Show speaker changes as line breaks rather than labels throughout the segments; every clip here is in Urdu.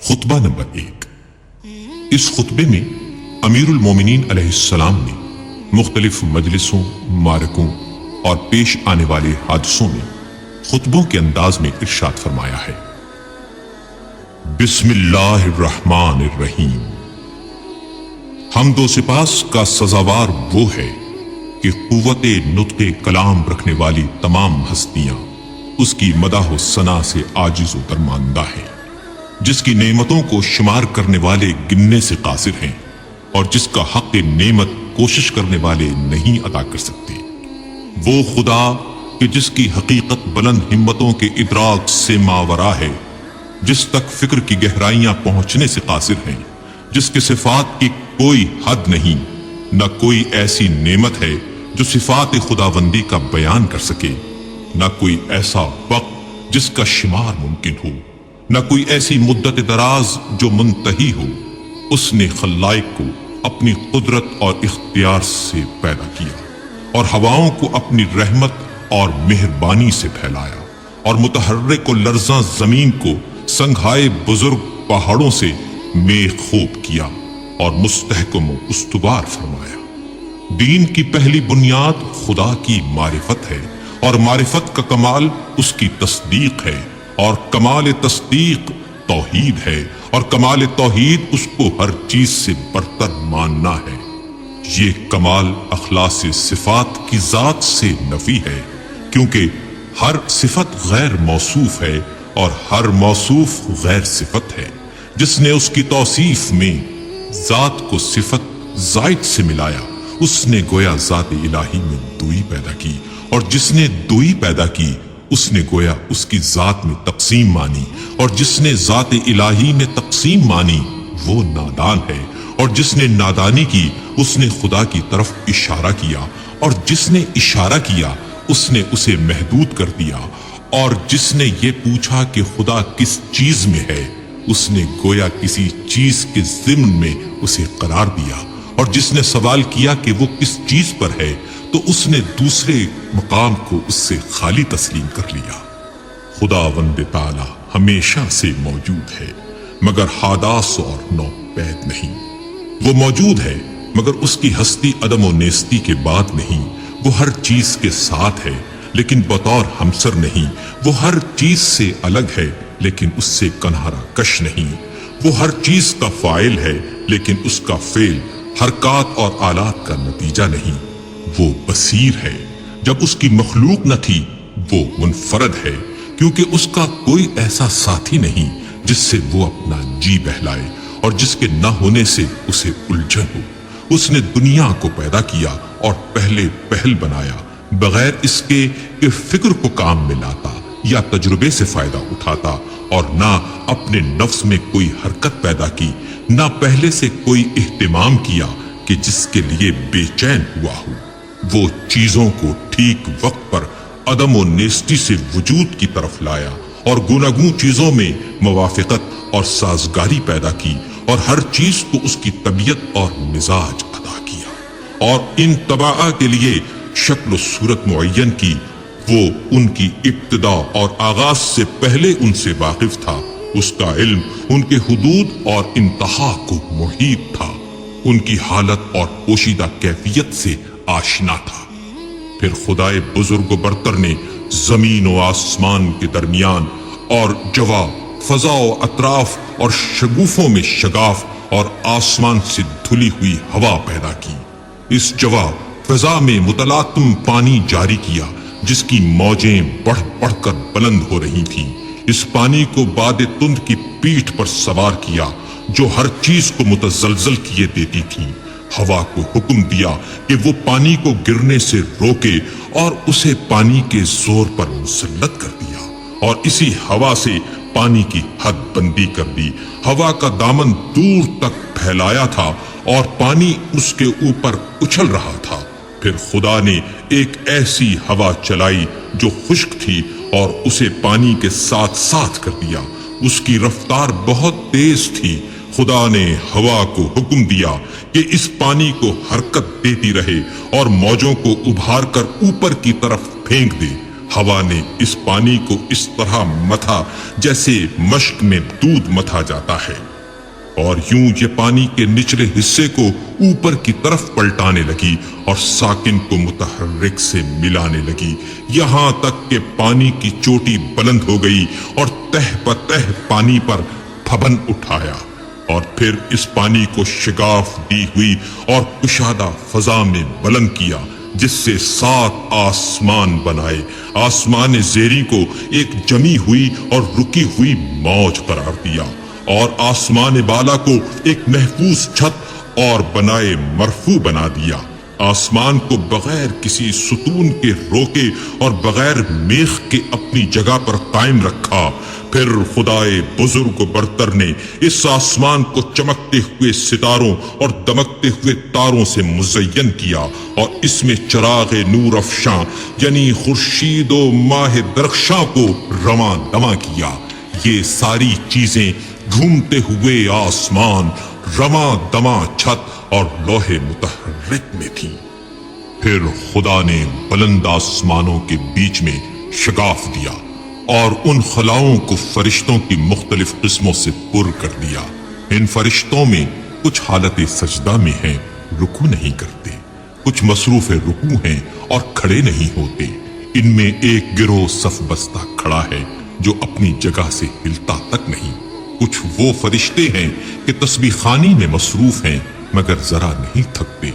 خطبہ نمبر 1۔ اس خطبے میں امیر المومنین علیہ السلام نے مختلف مجلسوں، معرکوں اور پیش آنے والے حادثوں میں خطبوں کے انداز میں ارشاد فرمایا ہے: بسم اللہ الرحمن الرحیم۔ حمد و سپاس کا سزاوار وہ ہے کہ قوت نطق کلام رکھنے والی تمام ہستیاں اس کی مدح و ثنا سے عاجز و درماندہ ہیں، جس کی نعمتوں کو شمار کرنے والے گننے سے قاصر ہیں اور جس کا حق نعمت کوشش کرنے والے نہیں ادا کر سکتے۔ وہ خدا کہ جس کی حقیقت بلند ہمتوں کے ادراک سے ماورا ہے، جس تک فکر کی گہرائیاں پہنچنے سے قاصر ہیں، جس کے صفات کی کوئی حد نہیں، نہ کوئی ایسی نعمت ہے جو صفات خداوندی کا بیان کر سکے، نہ کوئی ایسا وقت جس کا شمار ممکن ہو، نہ کوئی ایسی مدت دراز جو منتہی ہو۔ اس نے خلائق کو اپنی قدرت اور اختیار سے پیدا کیا اور ہواؤں کو اپنی رحمت اور مہربانی سے پھیلایا، اور متحرک و لرزاں زمین کو سنگھائے بزرگ پہاڑوں سے میخ خوب کیا اور مستحکم و استوار فرمایا۔ دین کی پہلی بنیاد خدا کی معرفت ہے، اور معرفت کا کمال اس کی تصدیق ہے، اور کمال تصدیق توحید ہے، اور کمال توحید اس کو ہر چیز سے برتر ماننا ہے۔ یہ کمال اخلاص صفات کی ذات سے نفی ہے، کیونکہ ہر صفت غیر موصوف ہے اور ہر موصوف غیر صفت ہے۔ جس نے اس کی توصیف میں ذات کو صفت زائد سے ملایا، اس نے گویا ذات الہی میں دوئی پیدا کی، اور جس نے دوئی پیدا کی اس نے گویا اس کی ذات میں تقسیم مانی، اور جس نے ذات الہی میں تقسیم مانی وہ نادان ہے، اور جس نے نادانی کی اس نے خدا کی طرف اشارہ کیا، اور جس نے اشارہ کیا اس نے اسے محدود کر دیا، اور جس نے یہ پوچھا کہ خدا کس چیز میں ہے اس نے گویا کسی چیز کے ضمن میں اسے قرار دیا، اور جس نے سوال کیا کہ وہ کس چیز پر ہے تو اس نے دوسرے مقام کو اس سے خالی تسلیم کر لیا۔ خداوند تعالی ہمیشہ سے موجود ہے مگر حادث اور نوپید نہیں۔ وہ موجود ہے مگر اس کی ہستی عدم و نیستی کے بعد نہیں۔ وہ ہر چیز کے ساتھ ہے لیکن بطور ہمسر نہیں۔ وہ ہر چیز سے الگ ہے لیکن اس سے کنارہ کش نہیں۔ وہ ہر چیز کا فاعل ہے لیکن اس کا فعل حرکات اور آلات کا نتیجہ نہیں۔ وہ بصیر ہے، جب اس کی مخلوق نہ تھی وہ منفرد ہے، کیونکہ اس کا کوئی ایسا ساتھی نہیں جس سے وہ اپنا جی بہلائے اور جس کے نہ ہونے سے اسے الجھن ہو۔ اس نے دنیا کو پیدا کیا اور پہلے پہل بنایا، بغیر اس کے کہ فکر کو کام میں لاتا یا تجربے سے فائدہ اٹھاتا، اور نہ اپنے نفس میں کوئی حرکت پیدا کی، نہ پہلے سے کوئی اہتمام کیا کہ جس کے لیے بے چین ہوا ہو۔ وہ چیزوں کو ٹھیک وقت پر عدم و نیستی سے وجود کی طرف لایا، اور گوناگون چیزوں میں موافقت اور سازگاری پیدا کی، اور ہر چیز کو اس کی طبیعت اور مزاج عطا کیا، اور ان طباع کے لیے شکل و صورت معین کی۔ وہ ان کی ابتدا اور آغاز سے پہلے ان سے واقف تھا۔ اس کا علم ان کے حدود اور انتہا کو محیط تھا، ان کی حالت اور پوشیدہ کیفیت سے آشنا تھا۔ پھر خدائے بزرگ و برتر نے زمین و آسمان کے درمیان اور جوا، فضا و اطراف اور شگوفوں میں شگاف اور آسمان سے دھلی ہوئی ہوا پیدا کی۔ اس جوا فضا میں متلاطم پانی جاری کیا جس کی موجیں بڑھ بڑھ کر بلند ہو رہی تھیں۔ اس پانی کو باد تند کی پیٹھ پر سوار کیا جو ہر چیز کو متزلزل کیے دیتی تھی۔ ہوا کو حکم دیا کہ وہ پانی کو گرنے سے روکے اور اسے پانی کے زور پر مسلط کر دیا، اور اسی ہوا سے پانی کی حد بندی کر دی۔ ہوا کا دامن دور تک پھیلایا تھا اور پانی اس کے اوپر اچھل رہا تھا۔ پھر خدا نے ایک ایسی ہوا چلائی جو خشک تھی اور اسے پانی کے ساتھ ساتھ کر دیا۔ اس کی رفتار بہت تیز تھی خدا نے ہوا کو حکم دیا کہ اس پانی کو حرکت دیتی رہے اور موجوں کو ابھار کر اوپر کی طرف پھینک دے۔ ہوا نے اس پانی کو اس طرح متھا جیسے مشق میں دودھ متھا جاتا ہے، اور یوں یہ پانی کے نچلے حصے کو اوپر کی طرف پلٹانے لگی اور ساکن کو متحرک سے ملانے لگی، یہاں تک کہ پانی کی چوٹی بلند ہو گئی اور تہ بتہ پانی پر پھبن اٹھایا، اور پھر اس پانی کو شگاف دی ہوئی اور کشادہ فضا میں بلند کیا، جس سے 7 آسمان بنائے۔ آسمان زیریں کو ایک جمی ہوئی اور رکی ہوئی موج قرار دیا، اور آسمان بالا کو ایک محفوظ چھت اور بنائے مرفوع بنا دیا۔ آسمان کو بغیر کسی ستون کے روکے اور بغیر میخ کے اپنی جگہ پر قائم رکھا۔ پھر خدائے بزرگ و برتر نے اس آسمان کو چمکتے ہوئے ستاروں اور دمکتے ہوئے تاروں سے مزین کیا، اور اس میں چراغ نور افشاں یعنی خورشید و ماہ درخشاں کو رواں دواں کیا۔ یہ ساری چیزیں گھومتے ہوئے آسمان، رواں دواں چھت اور لوح متحرک میں تھی۔ پھر خدا نے بلند آسمانوں کے بیچ میں شگاف دیا اور ان خلاؤں کو فرشتوں کی مختلف قسموں سے پر کر دیا۔ ان فرشتوں میں کچھ حالت سجدہ میں ہیں، رکوع نہیں کرتے، کچھ مصروف رکوع ہیں اور کھڑے نہیں ہوتے۔ ان میں ایک گروہ صف بستہ کھڑا ہے جو اپنی جگہ سے ہلتا تک نہیں۔ کچھ وہ فرشتے ہیں کہ تسبیح خوانی میں مصروف ہیں مگر ذرا نہیں تھکتے۔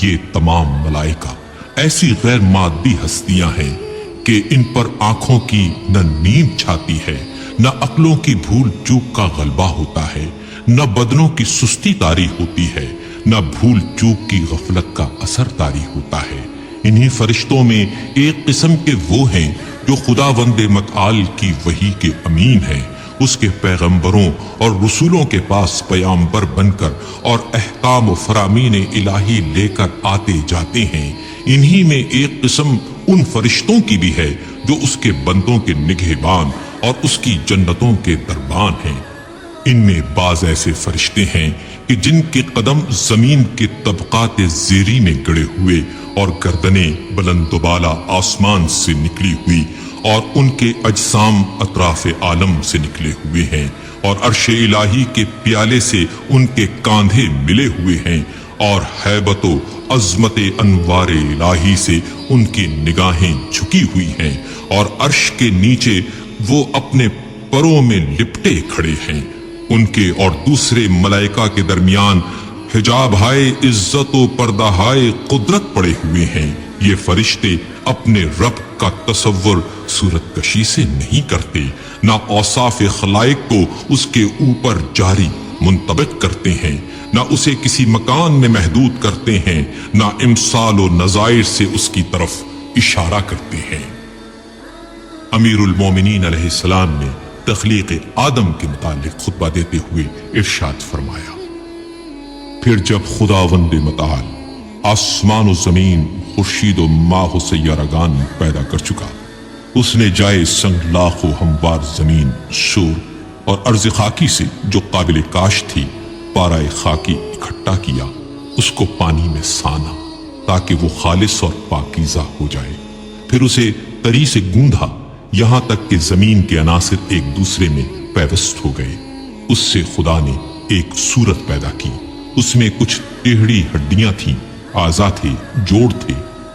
یہ تمام ملائکہ ایسی غیر مادی ہستیاں ہیں کہ ان پر آنکھوں کی نہ نیند چھاتی ہے، نہ عقلوں کی بھول چوک کا غلبہ ہوتا ہے، نہ بدنوں کی سستی طاری ہوتی ہے، نہ بھول چوک کی غفلت کا اثر طاری ہوتا ہے۔ انہی فرشتوں میں ایک قسم کے وہ ہیں جو خداوند متعال کی وحی کے امین ہیں، اس کے پیغمبروں اور رسولوں کے پاس پیامبر بن کر اور احکام و فرامین الہی لے کر آتے جاتے ہیں۔ انہی میں ایک قسم ان فرشتوں کی بھی ہے جو اس کے بندوں کے نگہبان اور اس کی جنتوں کے دربان ہیں۔ ان میں بعض ایسے فرشتے ہیں کہ جن کے قدم زمین کے طبقات زیریں میں گڑے ہوئے اور گردنیں بلند و بالا آسمان سے نکلی ہوئی، اور ان کے اجسام اطراف عالم سے نکلے ہوئے ہیں، اور عرش الہی کے پیالے سے ان کے کاندھے ملے ہوئے ہیں، اور ہیبت و عظمت انوار الہی سے ان کی نگاہیں جھکی ہوئی ہیں، اور عرش کے نیچے وہ اپنے پروں میں لپٹے کھڑے ہیں۔ ان کے اور دوسرے ملائکہ کے درمیان حجاب ہائے عزت و پردہ ہائے قدرت پڑے ہوئے ہیں۔ یہ فرشتے اپنے رب کا تصور صورت کشی سے نہیں کرتے، نہ اوصاف خلائق کو اس کے اوپر جاری منطبق کرتے ہیں، نہ اسے کسی مکان میں محدود کرتے ہیں، نہ امثال و نظائر سے اس کی طرف اشارہ کرتے ہیں۔ امیر المومنین علیہ السلام نے تخلیق آدم کے متعلق خطبہ دیتے ہوئے ارشاد فرمایا، پھر جب خداوند متعال آسمان و زمین، خورشید و ماہ و سیارگان پیدا کر چکا، اس نے جائے سنگ لاخ و ہموار زمین، شور اور ارض خاکی سے جو قابل کاشت تھی پارہ خاکی اکٹھا کیا، اس کو پانی میں سانا تاکہ وہ خالص اور پاکیزہ ہو جائے، پھر اسے تری سے گوندھا یہاں تک کہ زمین کے عناصر ایک دوسرے میں پیوست ہو گئے۔ اس سے خدا نے ایک صورت پیدا کی، اس میں کچھ ٹیڑھی ہڈیاں تھیں، اعضاء تھے، جوڑ تھے،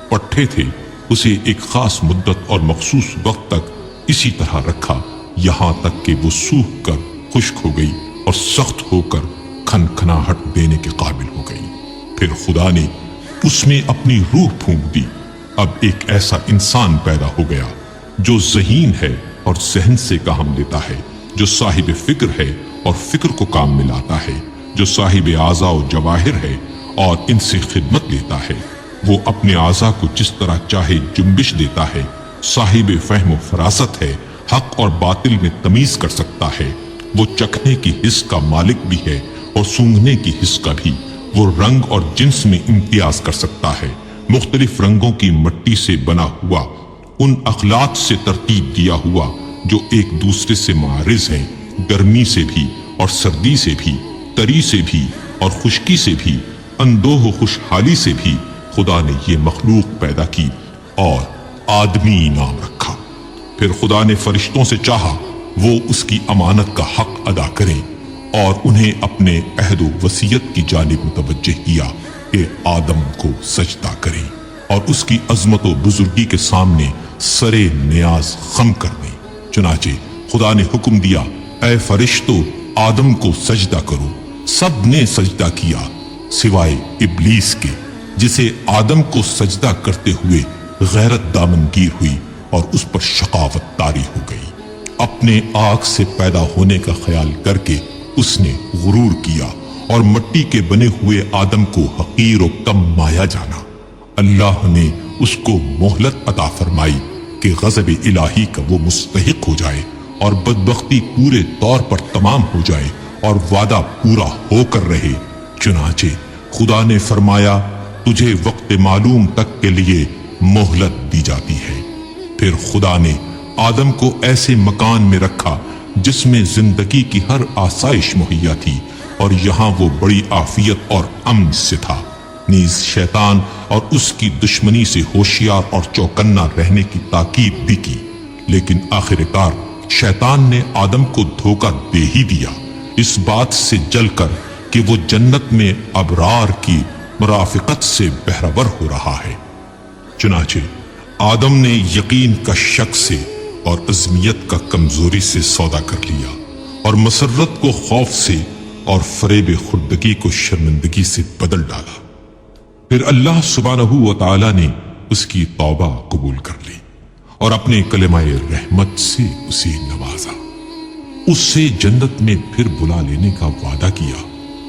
پٹھے تھے۔ اسے ایک خاص مدت اور مخصوص وقت تک اسی طرح رکھا، یہاں تک کہ وہ سوکھ کر خشک ہو گئی اور سخت ہو کر کھنکھناہٹ دینے کے قابل ہو گئی۔ پھر خدا نے اس میں اپنی روح پھونک دی۔ اب ایک ایسا انسان پیدا ہو گیا جو ذہین ہے اور ذہن سے کام لیتا ہے، جو صاحب فکر ہے اور فکر کو کام میں لاتا ہے، جو صاحب اعضاء و جواہر ہے اور ان سے خدمت لیتا ہے۔ وہ اپنے اعضاء کو جس طرح چاہے جنبش دیتا ہے، صاحب فہم و فراست ہے، حق اور باطل میں تمیز کر سکتا ہے۔ وہ چکھنے کی حس کا مالک بھی ہے اور سونگھنے کی حس کا بھی۔ وہ رنگ اور جنس میں امتیاز کر سکتا ہے، مختلف رنگوں کی مٹی سے بنا ہوا، ان اخلاق سے ترتیب دیا ہوا جو ایک دوسرے سے معارض ہیں، گرمی سے بھی اور سردی سے بھی، تری سے بھی اور خشکی سے بھی، اندوہ و خوشحالی سے بھی خدا نے یہ مخلوق پیدا کی اور آدمی نام رکھا۔ پھر خدا نے فرشتوں سے چاہا وہ اس کی امانت کا حق ادا کریں اور انہیں اپنے عہد و وصیت کی جانب متوجہ کیا کہ آدم کو سجدہ کریں اور اس کی عظمت و بزرگی کے سامنے سرے نیاز خم کر دیں۔ چنانچہ خدا نے حکم دیا، اے فرشتو آدم کو سجدہ کرو۔ سب نے سجدہ کیا سوائے ابلیس کے، جسے آدم کو سجدہ کرتے ہوئے غیرت دامنگیر ہوئی اور اس پر شقاوت طاری ہو گئی۔ اپنے آگ سے پیدا ہونے کا خیال کر کے اس نے غرور کیا اور مٹی کے بنے ہوئے آدم کو حقیر و کم مایا جانا۔ اللہ نے اس کو مہلت عطا فرمائی کہ غضب الہی کا وہ مستحق ہو جائے اور بدبختی پورے طور پر تمام ہو جائے اور وعدہ پورا ہو کر رہے۔ چنانچہ خدا نے فرمایا، تجھے وقت معلوم تک کے لیے مہلت دی جاتی ہے۔ پھر خدا نے آدم کو ایسے مکان میں رکھا جس میں زندگی کی ہر آسائش مہیا تھی، اور یہاں وہ بڑی عافیت اور امن سے تھا۔ نیز شیطان اور اس کی دشمنی سے ہوشیار اور چوکنا رہنے کی تاکید بھی کی، لیکن آخر کار شیطان نے آدم کو دھوکہ دے ہی دیا، اس بات سے جل کر کہ وہ جنت میں ابرار کی مرافقت سے بہرور ہو رہا ہے۔ چنانچہ آدم نے یقین کا شک سے اور عزمیت کا کمزوری سے سودا کر لیا، اور مسرت کو خوف سے اور فریب خردگی کو شرمندگی سے بدل ڈالا۔ پھر اللہ سبحانہ و تعالی نے اس کی توبہ قبول کر لی اور اپنے کلمہ رحمت سے اسے نوازا، اس سے جنت میں پھر بلا لینے کا وعدہ کیا،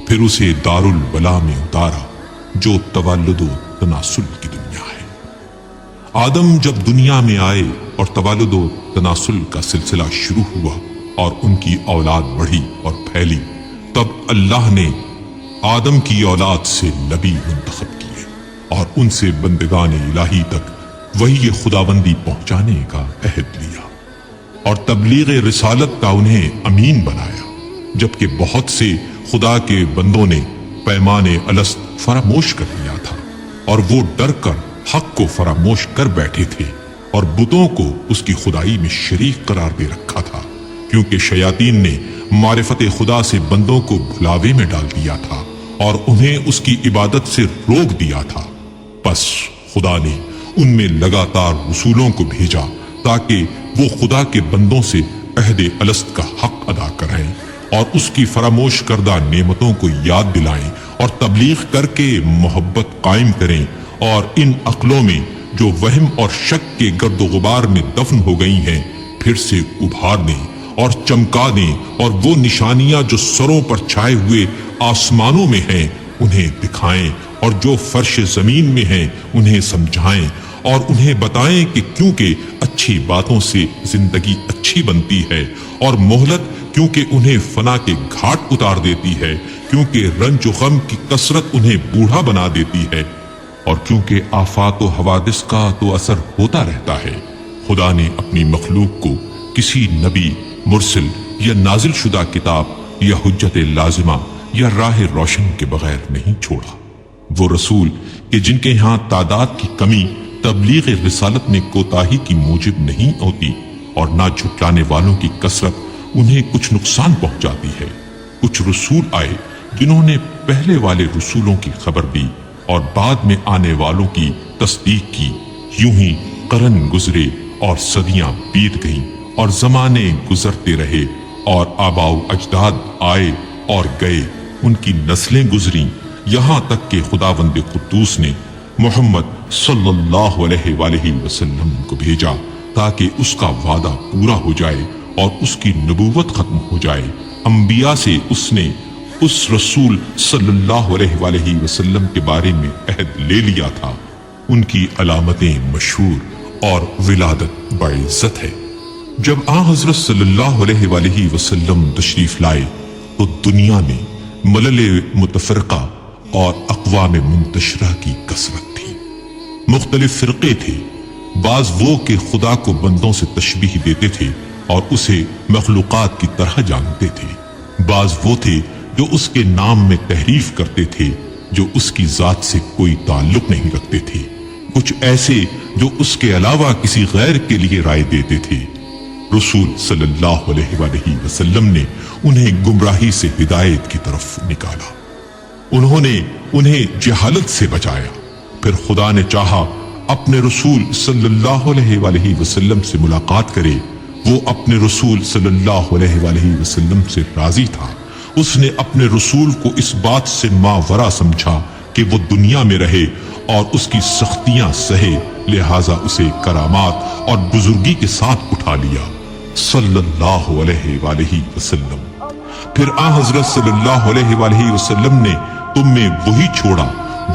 پھر اسے دار البلا میں اتارا جو تولد و تناسل کی دنیا ہے۔ آدم جب دنیا میں آئے اور تولد و تناسل کا سلسلہ شروع ہوا اور ان کی اولاد بڑھی اور پھیلی، تب اللہ نے آدم کی اولاد سے نبی منتخب کیے اور ان سے بندگان الہی تک وحی خداوندی پہنچانے کا عہد لیا اور تبلیغ رسالت کا انہیں امین بنایا، جبکہ بہت سے خدا کے بندوں نے پیمان الست فراموش کر لیا تھا اور وہ ڈر کر حق کو فراموش کر بیٹھے تھے اور بتوں کو اس کی خدائی میں شریک قرار دے رکھا تھا، کیونکہ شیاطین نے معرفت خدا سے بندوں کو بھلاوے میں ڈال دیا تھا اور انہیں اس کی عبادت سے روک دیا تھا۔ پس خدا نے ان میں لگاتار رسولوں کو بھیجا تاکہ وہ خدا کے بندوں سے عہد الست کا حق ادا کریں اور اس کی فراموش کردہ نعمتوں کو یاد دلائیں اور تبلیغ کر کے محبت قائم کریں، اور ان عقلوں میں جو وہم اور شک کے گرد و غبار میں دفن ہو گئی ہیں پھر سے ابھار دیں اور چمکا دیں، اور وہ نشانیاں جو سروں پر چھائے ہوئے آسمانوں میں ہیں انہیں دکھائیں، اور جو فرش زمین میں ہیں انہیں سمجھائیں اور انہیں بتائیں کہ کیونکہ اچھی باتوں سے زندگی اچھی بنتی ہے، اور مہلت کیونکہ انہیں فنا کے گھاٹ اتار دیتی ہے، کیونکہ رنج و غم کی کثرت انہیں بوڑھا بنا دیتی ہے، اور کیونکہ آفات و حوادث کا تو اثر ہوتا رہتا ہے۔ خدا نے اپنی مخلوق کو کسی نبی، مرسل یا نازل شدہ کتاب یا حجت لازمہ یا راہ روشن کے بغیر نہیں چھوڑا۔ وہ رسول کہ جن کے ہاں تعداد کی کمی تبلیغ رسالت میں کوتاہی کی موجب نہیں ہوتی، اور نہ جھٹلانے والوں کی کثرت انہیں کچھ نقصان پہنچاتی ہے۔ کچھ رسول آئے جنہوں نے پہلے والے رسولوں کی خبر دی اور بعد میں آنے والوں کی تصدیق کی، یوں ہی قرن گزرے اور صدیاں بیت گئیں اور زمانے گزرتے رہے اور آباء و اجداد آئے اور گئے، ان کی نسلیں گزریں، یہاں تک کہ خداوند قدوس نے محمد صلی اللہ علیہ وآلہ وسلم کو بھیجا تاکہ اس کا وعدہ پورا ہو جائے اور اس کی نبوت ختم ہو جائے۔ انبیاء سے اس نے اس رسول صلی اللہ علیہ وآلہ وسلم کے بارے میں عہد لے لیا تھا۔ ان کی علامتیں مشہور اور ولادت باعزت ہے۔ جب آن حضرت صلی اللہ علیہ وآلہ وسلم تشریف لائے تو دنیا میں ملل متفرقہ اور اقوام منتشرہ کی کثرت تھی۔ مختلف فرقے تھے، بعض وہ کہ خدا کو بندوں سے تشبیہ دیتے تھے اور اسے مخلوقات کی طرح جانتے تھے، بعض وہ تھے جو اس کے نام میں تحریف کرتے تھے جو اس کی ذات سے کوئی تعلق نہیں رکھتے تھے، کچھ ایسے جو اس کے علاوہ کسی غیر کے لیے رائے دیتے تھے۔ رسول صلی اللہ علیہ وآلہ وسلم نے انہیں گمراہی سے ہدایت کی طرف نکالا، انہوں نے انہیں جہالت سے بچایا۔ پھر خدا نے چاہا اپنے رسول صلی اللہ علیہ وآلہ وسلم سے ملاقات کرے، وہ اپنے رسول صلی اللہ علیہ وآلہ وسلم سے راضی تھا۔ اس نے اپنے رسول کو اس بات سے ماورا سمجھا کہ وہ دنیا میں رہے اور اس کی سختیاں سہے، لہٰذا اسے کرامات اور بزرگی کے ساتھ اٹھا لیا صلی اللہ علیہ وآلہ وسلم۔ پھر حضرت صلی اللہ علیہ وآلہ وسلم نے تم میں وہی چھوڑا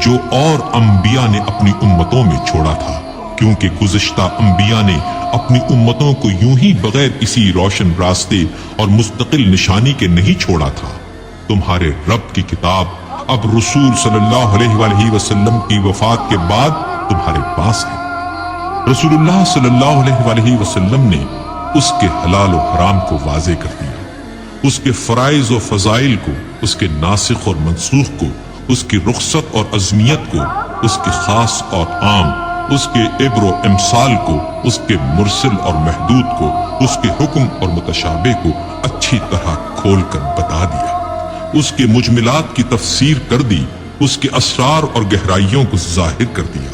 جو اور انبیاء نے اپنی امتوں میں چھوڑا تھا، کیونکہ گزشتہ انبیاء نے اپنی امتوں کو یوں ہی بغیر کسی روشن راستے اور مستقل نشانی کے نہیں چھوڑا تھا۔ تمہارے رب کی کتاب اب رسول صلی اللہ علیہ وآلہ وسلم کی وفات کے بعد تمہارے پاس ہے۔ رسول اللہ صلی اللہ علیہ وآلہ وسلم نے اس کے حلال و حرام کو واضح کر دیا، اس کے فرائض و فضائل کو، اس کے ناسخ اور منسوخ کو، اس کی رخصت اور عظمیت کو، اس کے خاص اور عام، اس کے عبر و امثال کو، اس کے مرسل اور محدود کو، اس کے حکم اور متشابہ کو اچھی طرح کھول کر بتا دیا، اس کے مجملات کی تفسیر کر دی، اس کے اسرار اور گہرائیوں کو ظاہر کر دیا۔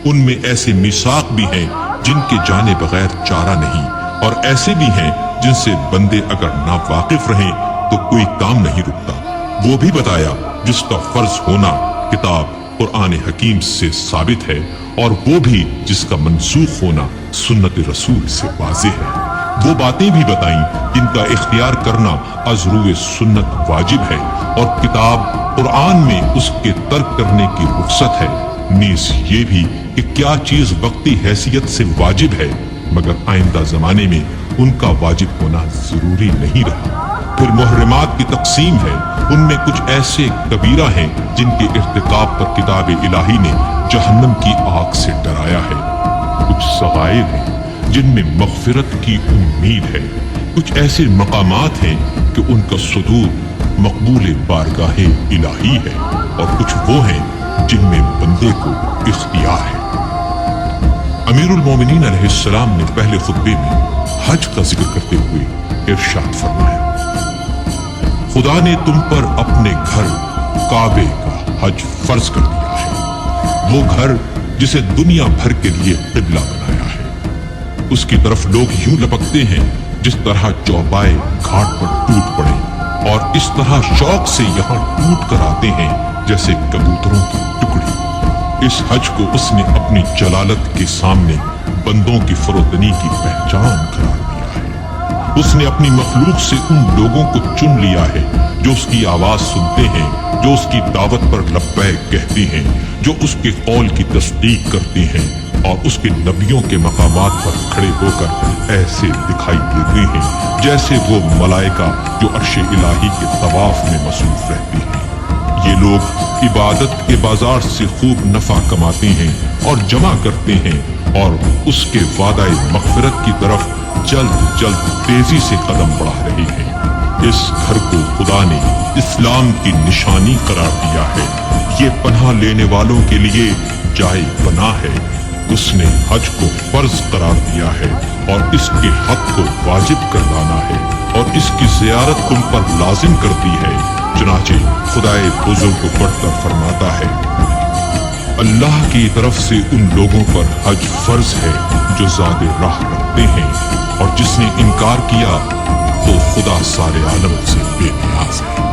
ان میں ایسے میثاق بھی ہیں جن کے جانے بغیر چارہ نہیں، اور ایسے بھی ہیں جن سے بندے اگر ناواقف رہیں تو کوئی کام نہیں رکتا، وہ بھی بتایا جس کا فرض ہونا کتاب قرآن حکیم سے ثابت ہے، اور وہ بھی جس کا منسوخ ہونا سنت رسول سے واضح ہے۔ وہ باتیں بھی بتائیں جن کا اختیار کرنا از روئے سنت واجب ہے، اور کتاب قرآن میں اس کے ترک کرنے کی رخصت ہے، نیز یہ بھی کہ کیا چیز وقتی حیثیت سے واجب ہے مگر آئندہ زمانے میں ان کا واجب ہونا ضروری نہیں رہا۔ پھر محرمات کی تقسیم ہے، ان میں کچھ ایسے کبیرہ ہیں جن کے ارتکاب پر کتاب الہی نے جہنم کی آگ سے ڈرایا ہے، کچھ صغائر ہیں جن میں مغفرت کی امید ہے، کچھ ایسے مقامات ہیں کہ ان کا صدور مقبول بارگاہ الہی ہے، اور کچھ وہ ہیں جن میں بندے کو اختیار ہے۔ امیر المومنین علیہ السلام نے پہلے خطبے میں حج کا ذکر کرتے ہوئے ارشاد فرمایا، خدا نے تم پر اپنے گھر کعبے کا حج فرض کر دیا ہے، وہ گھر جسے دنیا بھر کے لیے قبلہ بنایا ہے۔ اس کی طرف لوگ یوں لپکتے ہیں جس طرح چوپائے گھاٹ پر ٹوٹ پڑے، اور اس طرح شوق سے یہاں ٹوٹ کر آتے ہیں جیسے کبوتروں کی ٹکڑی۔ اس حج کو اس نے اپنی جلالت کے سامنے بندوں کی فروتنی کی پہچان قرار دیا ہے۔ اس نے اپنی مخلوق سے ان لوگوں کو چن لیا ہے جو اس کی آواز سنتے ہیں، جو اس کی دعوت پر لبیک کہتے ہیں، جو اس کے قول کی تصدیق کرتے ہیں، اور اس کے نبیوں کے مقامات پر کھڑے ہو کر ایسے دکھائی دیتے ہیں جیسے وہ ملائکہ جو عرش الہی کے طواف میں مصروف رہتے ہیں۔ یہ لوگ عبادت کے بازار سے خوب نفع کماتے ہیں اور جمع کرتے ہیں، اور اس کے وعدہ مغفرت کی طرف جلد جلد تیزی سے قدم بڑھا رہے ہیں۔ اس گھر کو خدا نے اسلام کی نشانی قرار دیا ہے، یہ پناہ لینے والوں کے لیے جائے پناہ ہے۔ اس نے حج کو فرض قرار دیا ہے اور اس کے حق کو واجب کردانا ہے، اور اس کی زیارت تم پر لازم کر دی ہے۔ چنانچہ خدائے بزرگ کو پڑھ کر فرماتا ہے، اللہ کی طرف سے ان لوگوں پر حج فرض ہے جو زاد راہ رکھتے ہیں، اور جس نے انکار کیا تو خدا سارے عالم سے بے نیاز ہے۔